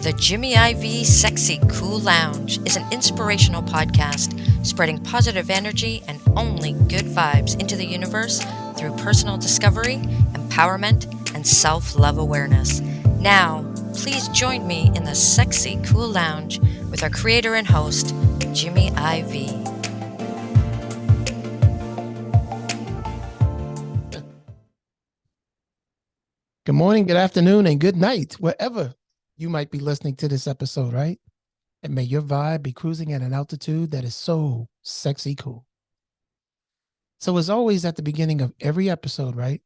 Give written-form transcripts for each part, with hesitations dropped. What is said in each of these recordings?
The Jimmy IV Sexy Cool Lounge is an inspirational podcast spreading positive energy and only good vibes into the universe through personal discovery, empowerment, and self-love awareness. Now, please join me in the Sexy Cool Lounge with our creator and host, Jimmy IV. Good morning, good afternoon, and good night, wherever you might be listening to this episode, right? And may your vibe be cruising at an altitude that is so sexy cool. So as always, at the beginning of every episode, right,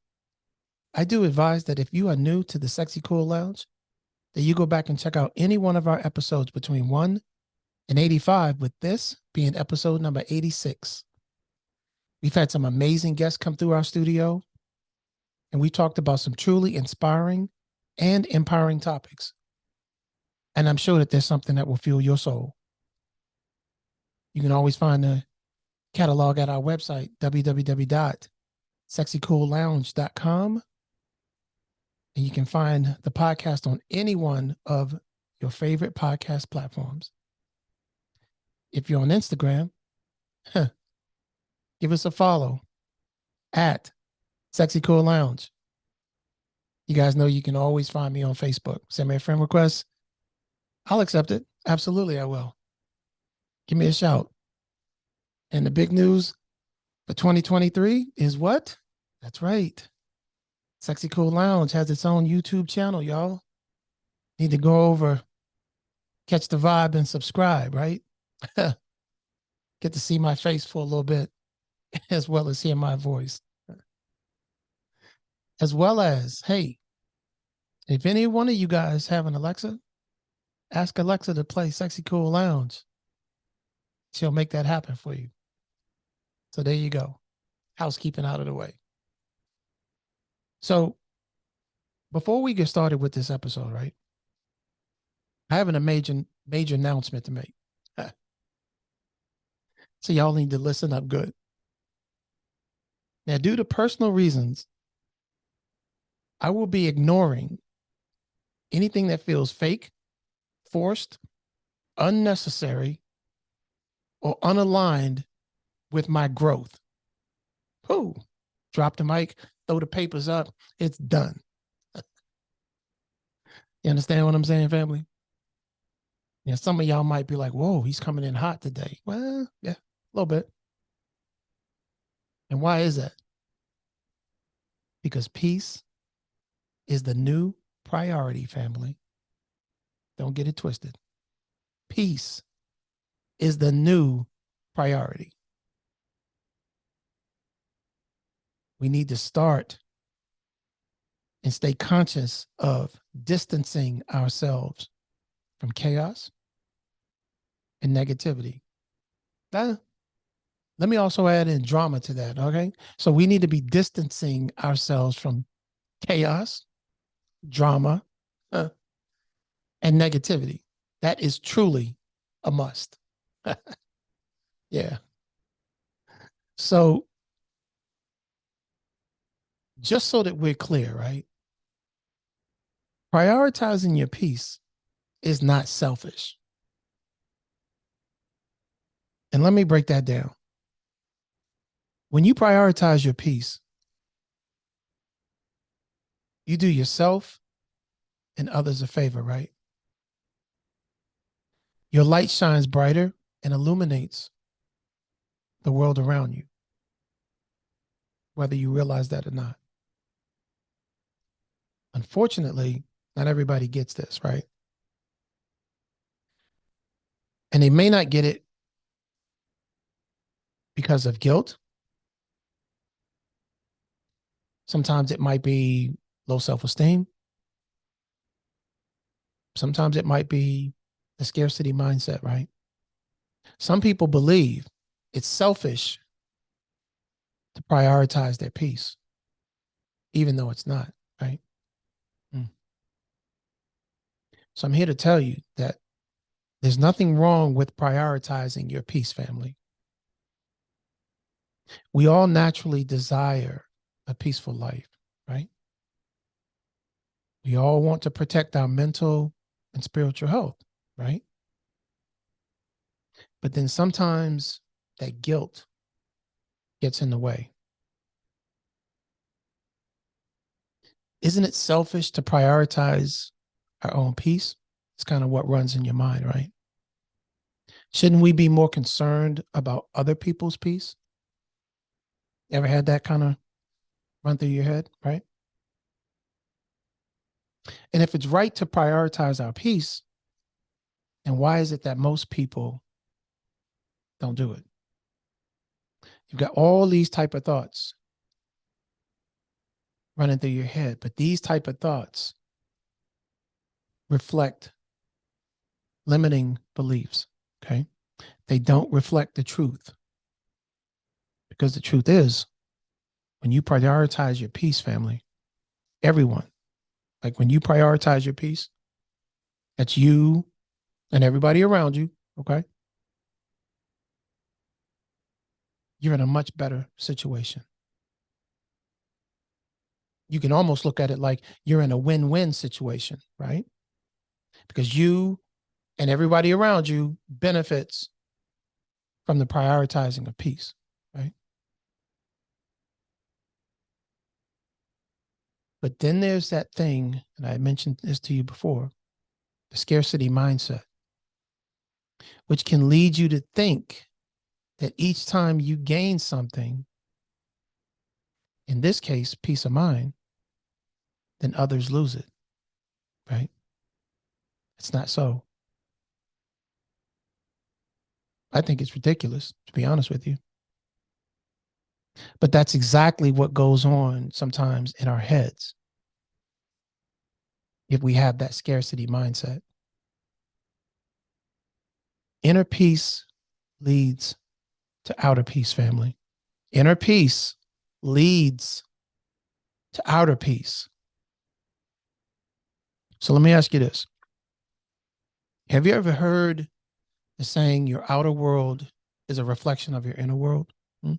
I do advise that if you are new to the Sexy Cool Lounge, that you go back and check out any one of our episodes between 1 and 85, with this being episode number 86. We've had some amazing guests come through our studio, and we talked about some truly inspiring and empowering topics. And I'm sure that there's something that will fuel your soul. You can always find the catalog at our website, www.sexycoollounge.com. And you can find the podcast on any one of your favorite podcast platforms. If you're on Instagram, give us a follow at Sexy Cool Lounge. You guys know you can always find me on Facebook. Send me a friend request. I'll accept it. Absolutely, I will. Give me a shout. And the big news for 2023 is what? That's right. Sexy Cool Lounge has its own YouTube channel, y'all. Need to go over, catch the vibe, and subscribe, right? Get to see my face for a little bit, as well as hear my voice. As well as, hey, if any one of you guys have an Alexa, ask Alexa to play Sexy Cool Lounge. She'll make that happen for you. So there you go. Housekeeping out of the way. So before we get started with this episode, right, I have a major announcement to make. So y'all need to listen up good. Now, due to personal reasons, I will be ignoring anything that feels fake, forced, unnecessary, or unaligned with my growth. Whoo, drop the mic, throw the papers up, it's done. You understand what I'm saying, family? Yeah, some of y'all might be like, whoa, he's coming in hot today. Well, yeah, a little bit. And why is that? Because peace is the new priority, family. Don't get it twisted. Peace is the new priority. We need to start and stay conscious of distancing ourselves from chaos and negativity. Let me also add in drama to that, okay? So we need to be distancing ourselves from chaos, drama, and negativity. That is truly a must. Yeah. So just so that we're clear, right? Prioritizing your peace is not selfish. And let me break that down. When you prioritize your peace, you do yourself and others a favor, right? Your light shines brighter and illuminates the world around you, whether you realize that or not. Unfortunately, not everybody gets this, right? And they may not get it because of guilt. Sometimes it might be low self-esteem. Sometimes it might be the scarcity mindset, right? Some people believe it's selfish to prioritize their peace, even though it's not, right? So I'm here to tell you that there's nothing wrong with prioritizing your peace, family. We all naturally desire a peaceful life, right? We all want to protect our mental and spiritual health, right? But then sometimes that guilt gets in the way. Isn't it selfish to prioritize our own peace? It's kind of what runs in your mind, right? Shouldn't we be more concerned about other people's peace? Ever had that kind of run through your head, right? And if it's right to prioritize our peace, then why is it that most people don't do it? You've got all these type of thoughts running through your head, but these type of thoughts reflect limiting beliefs, okay? They don't reflect the truth, because the truth is, when you prioritize your peace, family, everyone, like when you prioritize your peace, that's you and everybody around you, okay? You're in a much better situation. You can almost look at it like you're in a win-win situation, right? Because you and everybody around you benefits from the prioritizing of peace, right? But then there's that thing, and I mentioned this to you before, the scarcity mindset, which can lead you to think that each time you gain something, in this case, peace of mind, then others lose it, right? It's not so. I think it's ridiculous, to be honest with you. But that's exactly what goes on sometimes in our heads if we have that scarcity mindset. Inner peace leads to outer peace, family. Inner peace leads to outer peace. So let me ask you this. Have you ever heard the saying, your outer world is a reflection of your inner world? And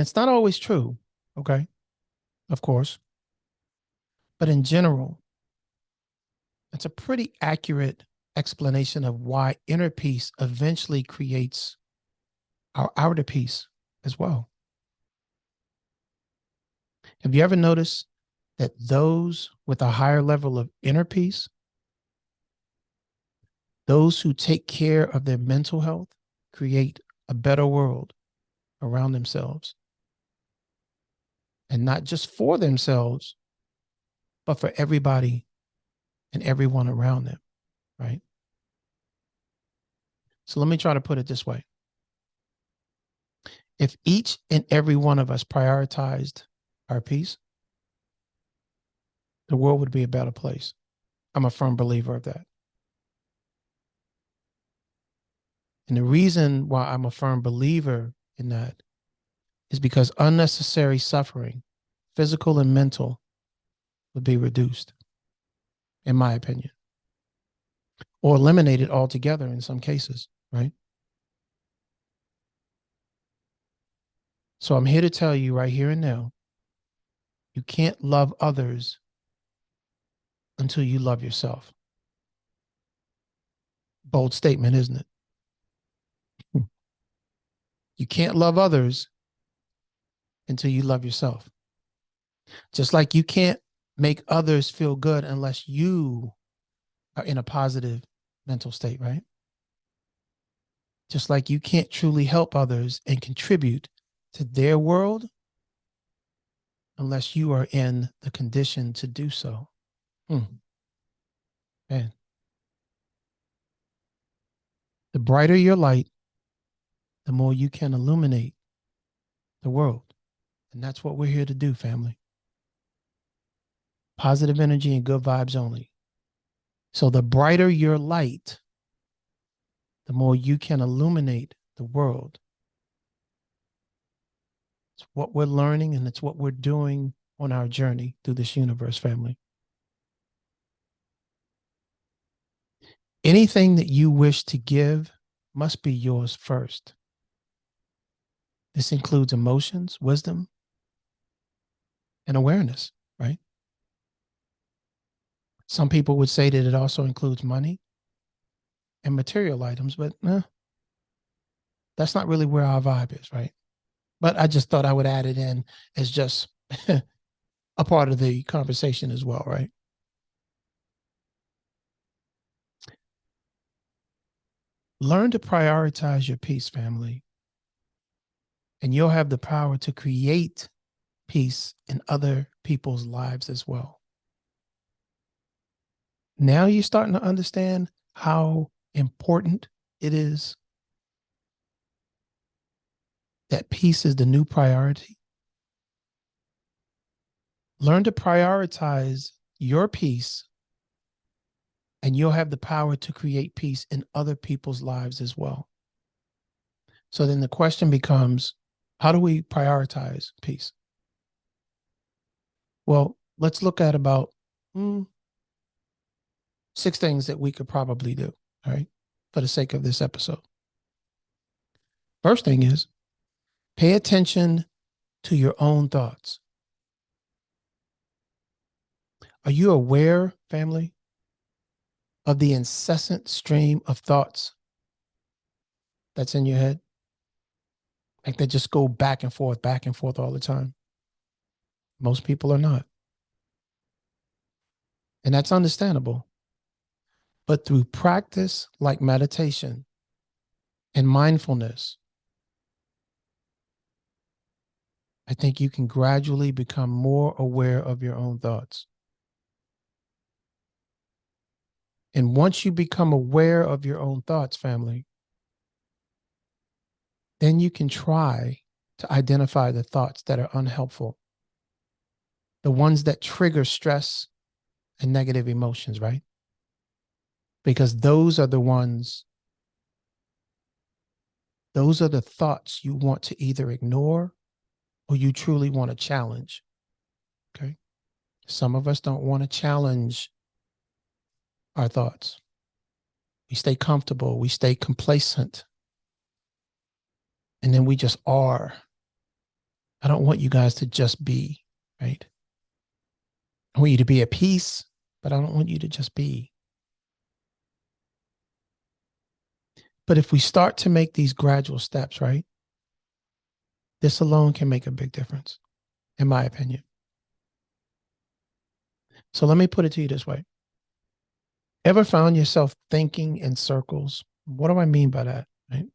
it's not always true, okay? Of course. But in general, it's a pretty accurate explanation of why inner peace eventually creates our outer peace as well. Have you ever noticed that those with a higher level of inner peace, those who take care of their mental health, create a better world around themselves? And not just for themselves, but for everybody and everyone around them, right? So let me try to put it this way. If each and every one of us prioritized our peace, the world would be a better place. I'm a firm believer of that. And the reason why I'm a firm believer in that is because unnecessary suffering, physical and mental, would be reduced, in my opinion, or eliminated altogether in some cases, right? So I'm here to tell you right here and now, you can't love others until you love yourself. Bold statement, isn't it? You can't love others until you love yourself. Just like you can't make others feel good unless you are in a positive mental state, right? Just like you can't truly help others and contribute to their world unless you are in the condition to do so. Man. The brighter your light, the more you can illuminate the world. And that's what we're here to do, family. Positive energy and good vibes only. So the brighter your light, the more you can illuminate the world. It's what we're learning, and it's what we're doing on our journey through this universe, family. Anything that you wish to give must be yours first. This includes emotions, wisdom, and awareness, right? Some people would say that it also includes money and material items, but that's not really where our vibe is, right? But I just thought I would add it in as just a part of the conversation as well, right? Learn to prioritize your peace, family, and you'll have the power to create peace in other people's lives as well. Now you're starting to understand how important it is that peace is the new priority. Learn to prioritize your peace, and you'll have the power to create peace in other people's lives as well. So then the question becomes, how do we prioritize peace? Well, let's look at about 6 things that we could probably do, all right, for the sake of this episode. First thing is, pay attention to your own thoughts. Are you aware, family, of the incessant stream of thoughts that's in your head? Like they just go back and forth all the time. Most people are not. And that's understandable. But through practice like meditation and mindfulness, I think you can gradually become more aware of your own thoughts. And once you become aware of your own thoughts, family, then you can try to identify the thoughts that are unhelpful, the ones that trigger stress and negative emotions, right? Because those are the thoughts you want to either ignore or you truly want to challenge. Okay. Some of us don't want to challenge our thoughts. We stay comfortable, we stay complacent, and then we just are. I don't want you guys to just be, right? I want you to be at peace, but I don't want you to just be. But if we start to make these gradual steps, right, this alone can make a big difference, in my opinion. So let me put it to you this way. Ever found yourself thinking in circles? What do I mean by that? Right?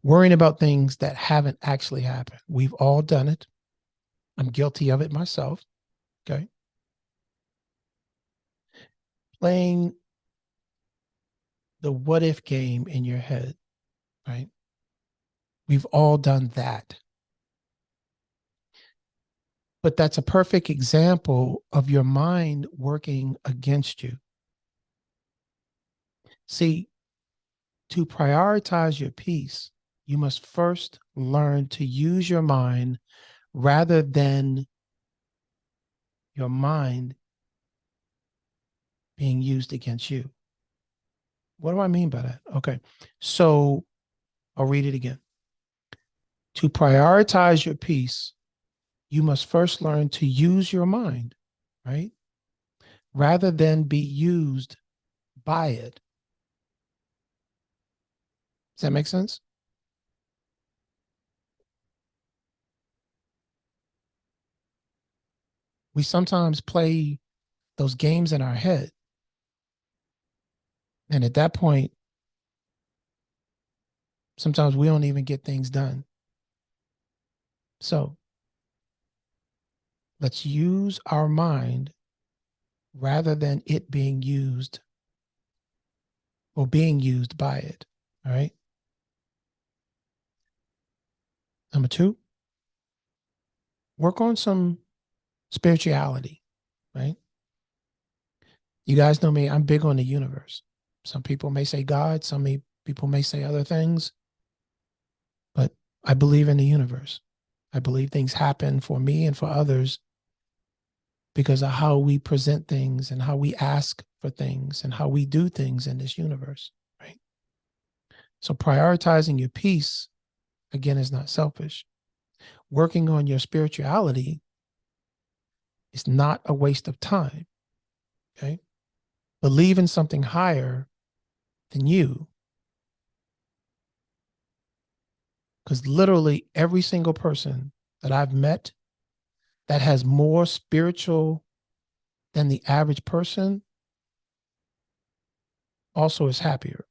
Worrying about things that haven't actually happened. We've all done it. I'm guilty of it myself. Okay. Playing the what if game in your head, right? We've all done that. But that's a perfect example of your mind working against you. See, to prioritize your peace, you must first learn to use your mind rather than your mind being used against you. What do I mean by that? Okay, so I'll read it again. To prioritize your peace, you must first learn to use your mind, right? Rather than be used by it. Does that make sense? We sometimes play those games in our head. And at that point, sometimes we don't even get things done. So let's use our mind rather than it being used or being used by it. All right. Number 2, work on some spirituality, right? You guys know me, I'm big on the universe. Some people may say God, some people may say other things, but I believe in the universe. I believe things happen for me and for others because of how we present things and how we ask for things and how we do things in this universe, right? So prioritizing your peace, again, is not selfish. Working on your spirituality is not a waste of time, okay? believe in something higher than you. Because literally every single person that I've met that has more spiritual than the average person also is happier,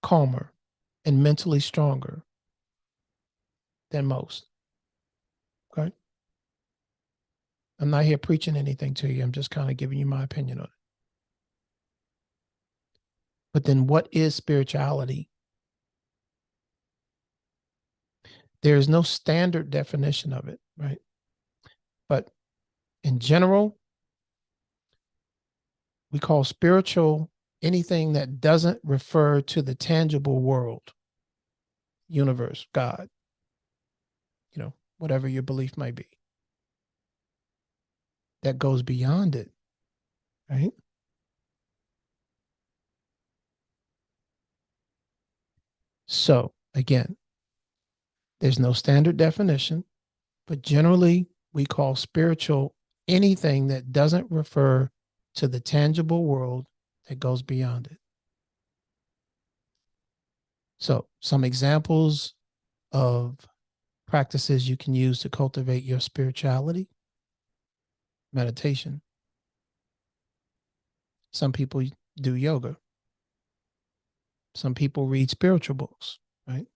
calmer, and mentally stronger than most. Okay? I'm not here preaching anything to you. I'm just kind of giving you my opinion on it. But then what is spirituality? There is no standard definition of it, right? But in general, we call spiritual anything that doesn't refer to the tangible world, universe, God, whatever your belief might be, that goes beyond it, right? So again, there's no standard definition, but generally we call spiritual anything that doesn't refer to the tangible world that goes beyond it. So some examples of practices you can use to cultivate your spirituality: meditation. Some people do yoga. Some people read spiritual books, right?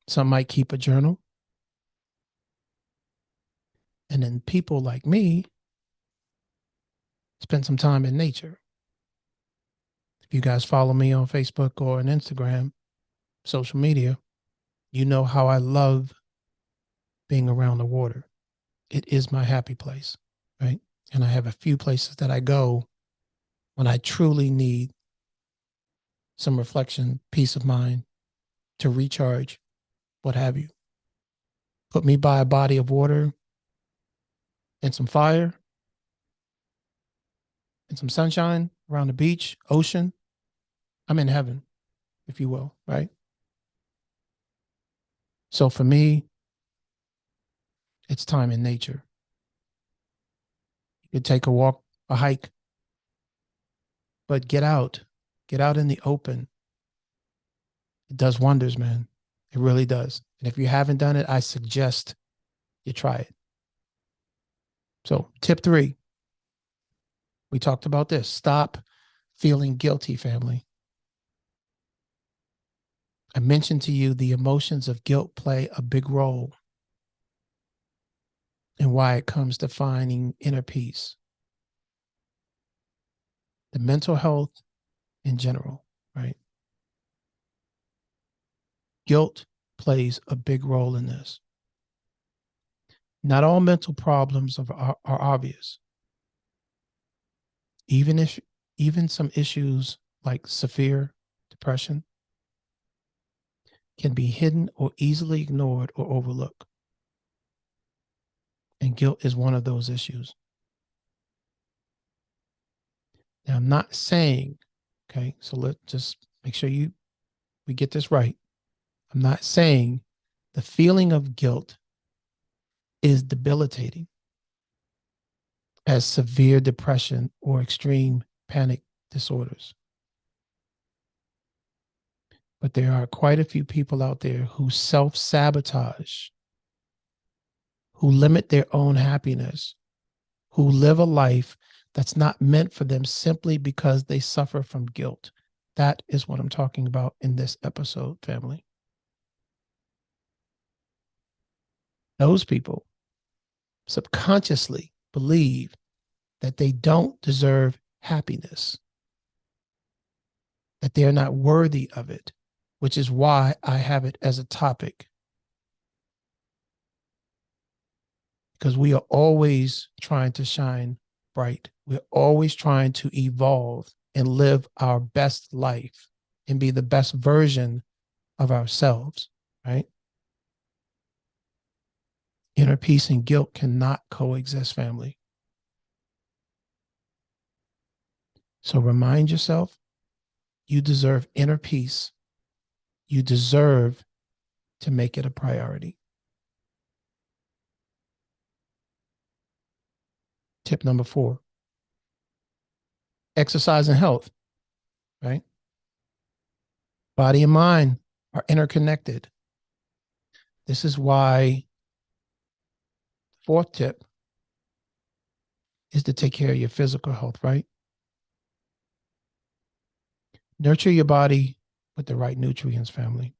Some might keep a journal. And then people like me spend some time in nature. If you guys follow me on Facebook or on Instagram, social media, you know how I love being around the water. It is my happy place, right? And I have a few places that I go when I truly need some reflection, peace of mind, to recharge, what have you. Put me by a body of water and some fire and some sunshine around the beach, ocean. I'm in heaven, if you will, right? So for me, it's time in nature. You could take a walk, a hike, but get out in the open. It does wonders, man. It really does. And if you haven't done it, I suggest you try it. So tip 3, we talked about this. Stop feeling guilty, family. I mentioned to you the emotions of guilt play a big role in why it comes to finding inner peace. The mental health in general, right? Guilt plays a big role in this. Not all mental problems are obvious. Even some issues like severe depression can be hidden or easily ignored or overlooked. And guilt is one of those issues. Now, I'm not saying, okay, so let's just make sure we get this right. I'm not saying the feeling of guilt is debilitating as severe depression or extreme panic disorders. But there are quite a few people out there who self-sabotage, who limit their own happiness, who live a life that's not meant for them simply because they suffer from guilt. That is what I'm talking about in this episode, family. Those people subconsciously believe that they don't deserve happiness, that they're not worthy of it, which is why I have it as a topic. Because we are always trying to shine bright. We're always trying to evolve and live our best life and be the best version of ourselves, right? Inner peace and guilt cannot coexist, family. So remind yourself, you deserve inner peace. You deserve to make it a priority. Tip number 4, exercise and health, right? Body and mind are interconnected. This is why fourth tip is to take care of your physical health, right? Nurture your body with the right nutrients, family.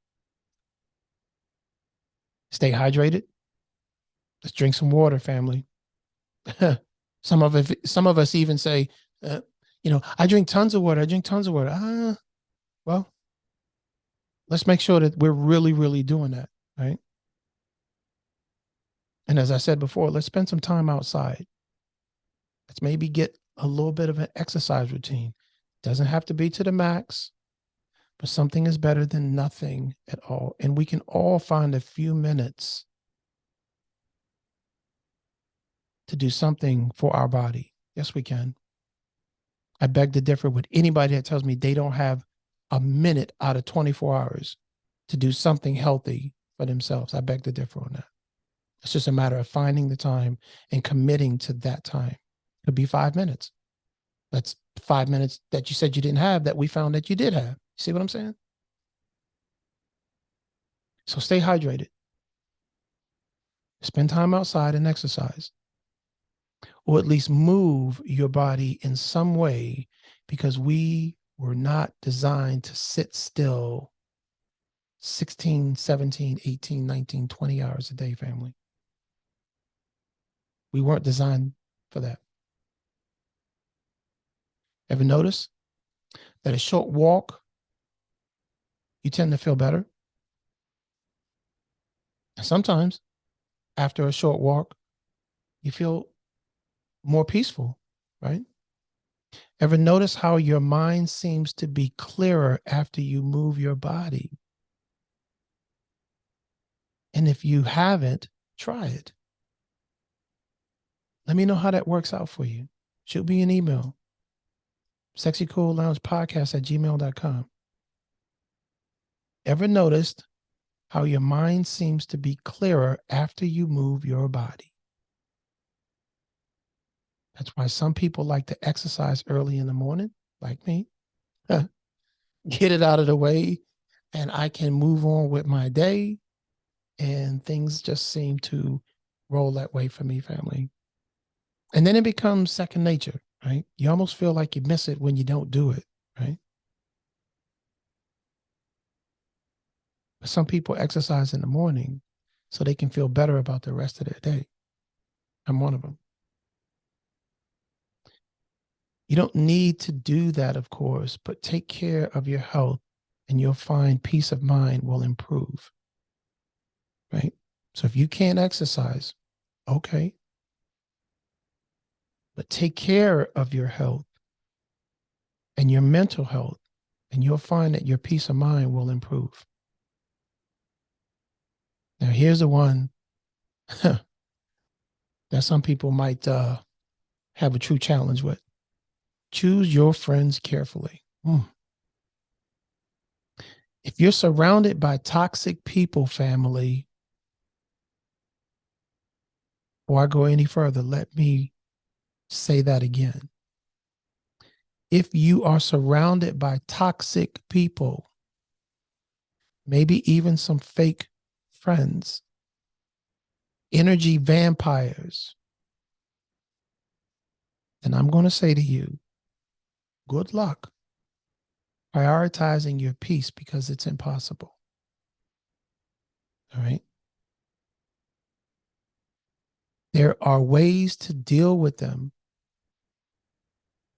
Stay hydrated. Let's drink some water, family. Some of us even say, I drink tons of water. I drink tons of water. Well, let's make sure that we're really, really doing that, right? And as I said before, let's spend some time outside. Let's maybe get a little bit of an exercise routine. Doesn't have to be to the max, but something is better than nothing at all. And we can all find a few minutes to do something for our body. Yes, we can. I beg to differ with anybody that tells me they don't have a minute out of 24 hours to do something healthy for themselves. I beg to differ on that. It's just a matter of finding the time and committing to that time. It could be 5 minutes. That's 5 minutes that you said you didn't have that we found that you did have. See what I'm saying? So stay hydrated. Spend time outside and exercise. Or at least move your body in some way, because we were not designed to sit still 16, 17, 18, 19, 20 hours a day, family. We weren't designed for that. Ever notice that a short walk, you tend to feel better? And sometimes after a short walk, you feel more peaceful, right? Ever notice how your mind seems to be clearer after you move your body? And if you haven't, try it. Let me know how that works out for you. Shoot me an email, sexycoolloungepodcast@gmail.com. Ever noticed how your mind seems to be clearer after you move your body? That's why some people like to exercise early in the morning, like me. Get it out of the way, and I can move on with my day, and things just seem to roll that way for me, family. And then it becomes second nature, right? You almost feel like you miss it when you don't do it, right? But some people exercise in the morning so they can feel better about the rest of their day. I'm one of them. You don't need to do that, of course, but take care of your health and you'll find peace of mind will improve, right? So if you can't exercise, okay, but take care of your health and your mental health, and you'll find that your peace of mind will improve. Now, here's the one that some people might have a true challenge with. Choose your friends carefully. If you're surrounded by toxic people, family, before I go any further, let me say that again. If you are surrounded by toxic people, maybe even some fake friends, energy vampires, then I'm going to say to you, good luck prioritizing your peace, because it's impossible. All right. There are ways to deal with them,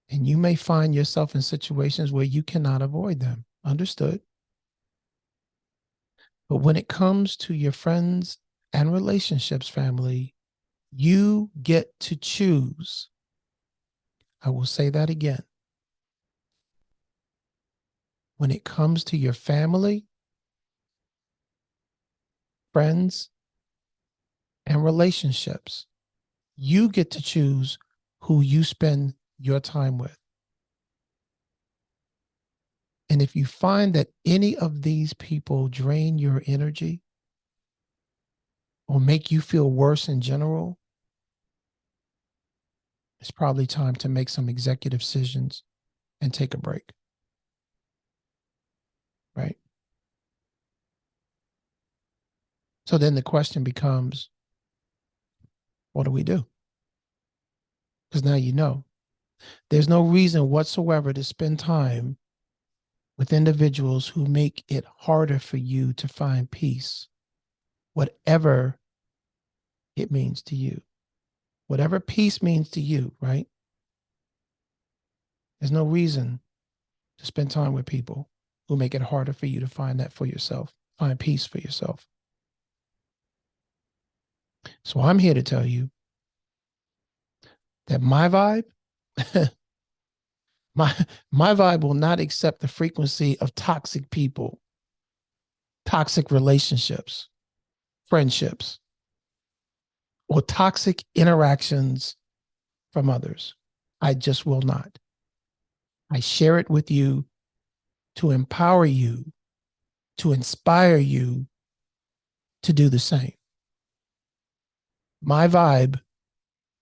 and you may find yourself in situations where you cannot avoid them. Understood? But when it comes to your friends and relationships, family, you get to choose. I will say that again. When it comes to your family, friends, and relationships, you get to choose who you spend your time with. And if you find that any of these people drain your energy or make you feel worse in general, it's probably time to make some executive decisions and take a break. Right? So then the question becomes, what do we do? Because now you know. There's no reason whatsoever to spend time with individuals who make it harder for you to find peace, whatever it means to you. Whatever peace means to you, right? There's no reason to spend time with people who make it harder for you to find that for yourself, find peace for yourself. So I'm here to tell you that my vibe, my vibe will not accept the frequency of toxic people, toxic relationships, friendships, or toxic interactions from others. I just will not. I share it with you to empower you, to inspire you to do the same. My vibe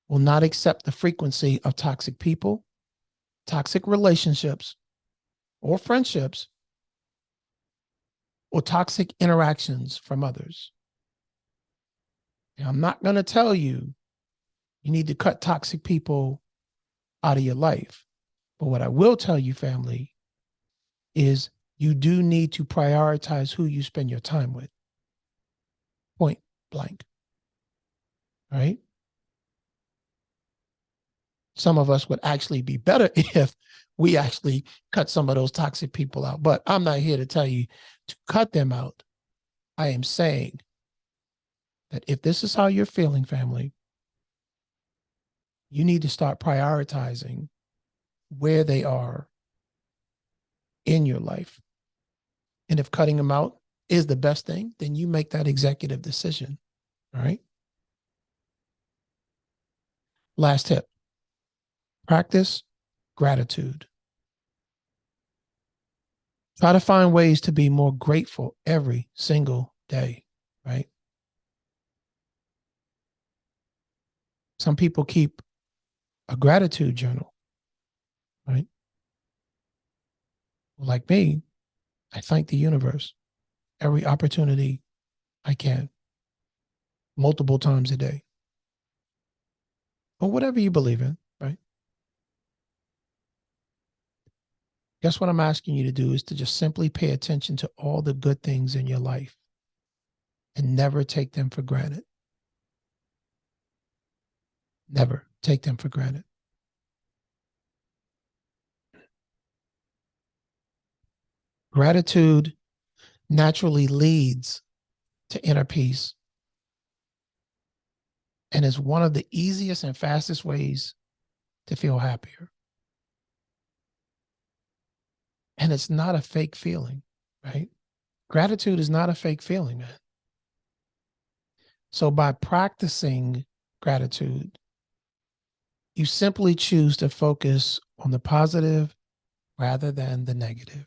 will not accept the frequency of toxic people, toxic relationships, or friendships, or toxic interactions from others. And I'm not going to tell you you need to cut toxic people out of your life. But what I will tell you, family, is you do need to prioritize who you spend your time with. Point blank. Right? Some of us would actually be better if we actually cut some of those toxic people out. But I'm not here to tell you to cut them out. I am saying that if this is how you're feeling, family, you need to start prioritizing where they are in your life. And if cutting them out is the best thing, then you make that executive decision. All right. Last tip. Practice gratitude. Try to find ways to be more grateful every single day, right? Some people keep a gratitude journal, right? Like me, I thank the universe every opportunity I can, multiple times a day. Or whatever you believe in, right? Guess what I'm asking you to do is to just simply pay attention to all the good things in your life and never take them for granted. Never take them for granted. Gratitude naturally leads to inner peace and is one of the easiest and fastest ways to feel happier. And it's not a fake feeling, right? Gratitude is not a fake feeling, man. So by practicing gratitude, you simply choose to focus on the positive rather than the negative.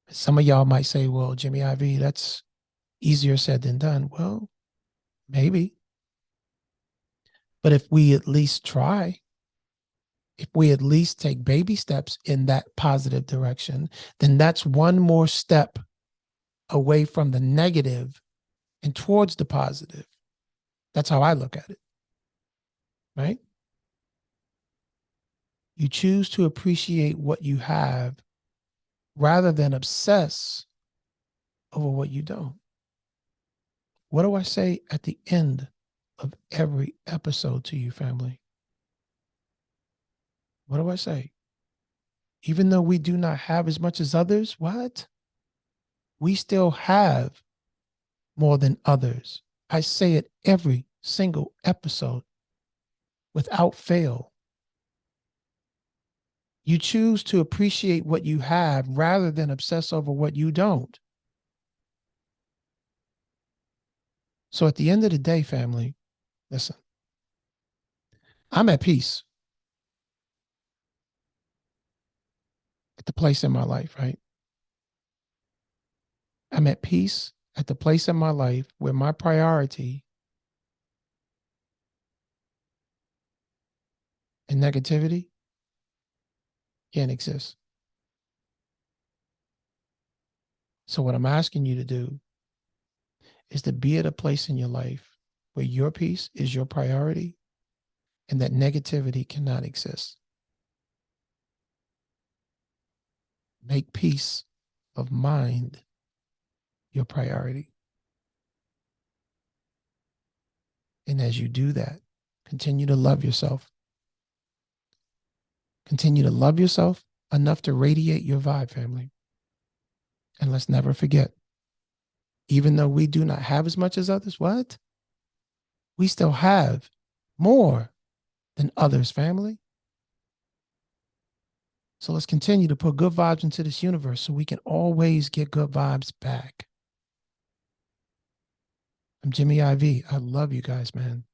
Some of y'all might say, well, Jimmy IV, that's easier said than done. Well, maybe. But if we at least try, if we at least take baby steps in that positive direction, then that's one more step away from the negative and towards the positive. That's how I look at it, right? You choose to appreciate what you have rather than obsess over what you don't. What do I say at the end of every episode to you, family? What do I say? Even though we do not have as much as others, what? We still have more than others. I say it every single episode without fail. You choose to appreciate what you have rather than obsess over what you don't. So at the end of the day, family, listen, I'm at peace at the place in my life, right? I'm at peace at the place in my life where my priority and negativity Can't exist. So what I'm asking you to do is to be at a place in your life where your peace is your priority and that negativity cannot exist. Make peace of mind your priority. And as you do that, continue to love yourself. Continue to love yourself enough to radiate your vibe, family. And let's never forget, even though we do not have as much as others, what? We still have more than others, family. So let's continue to put good vibes into this universe so we can always get good vibes back. I'm Jimmy IV. I love you guys, man.